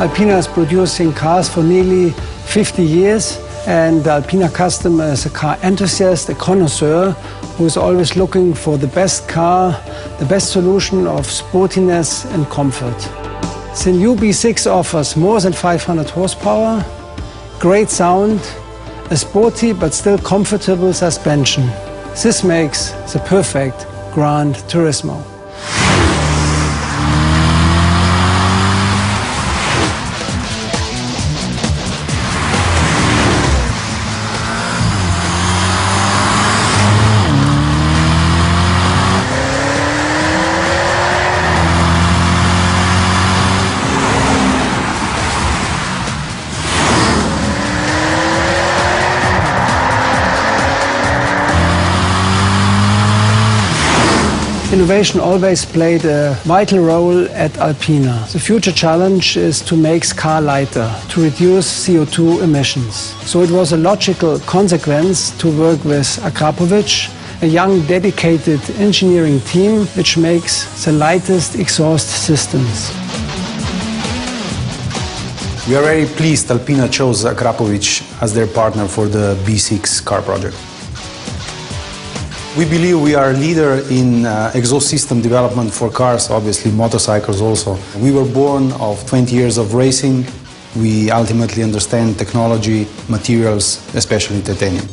Alpina is producing cars for nearly 50 years, and the Alpina customer is a car enthusiast, a connoisseur, who is always looking for the best car, the best solution of sportiness and comfort. The new B6 offers more than 500 horsepower, great sound, a sporty but still comfortable suspension. This makes the perfect Gran Turismo. Innovation always played a vital role at Alpina. The future challenge is to make car lighter, to reduce CO2 emissions. So it was a logical consequence to work with Akrapovic, a young dedicated engineering team which makes the lightest exhaust systems. We are very pleased Alpina chose Akrapovic as their partner for the B6 car project. We believe we are a leader in exhaust system development for cars, obviously motorcycles also. We were born of 20 years of racing. We ultimately understand technology, materials, especially titanium.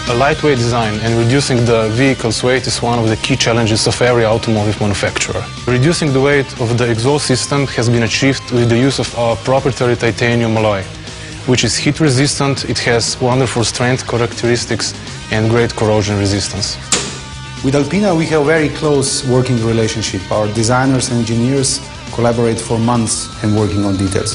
A lightweight design and reducing the vehicle's weight is one of the key challenges of every automotive manufacturer. Reducing the weight of the exhaust system has been achieved with the use of our proprietary titanium alloy, which is heat resistant, it has wonderful strength characteristics and great corrosion resistance. With Alpina we have a very close working relationship. Our designers and engineers collaborate for months and working on details.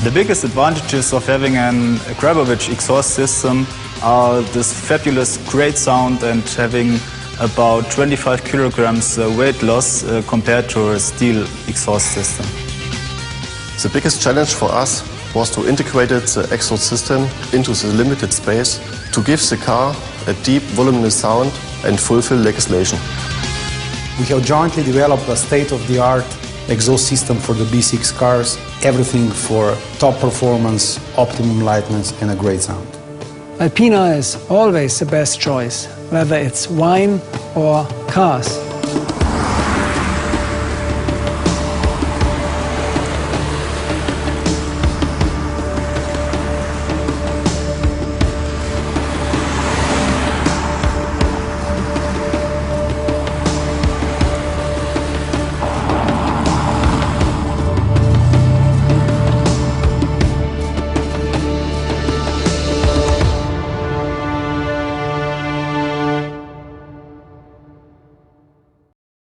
The biggest advantages of having an Akrapovic exhaust system are this fabulous great sound and having about 25 kilograms weight loss compared to a steel exhaust system. The biggest challenge for us was to integrate the exhaust system into the limited space to give the car a deep voluminous sound and fulfill legislation. We have jointly developed a state-of-the-art exhaust system for the B6 cars, everything for top performance, optimum lightness and a great sound. Alpina is always the best choice, whether it's wine or cars.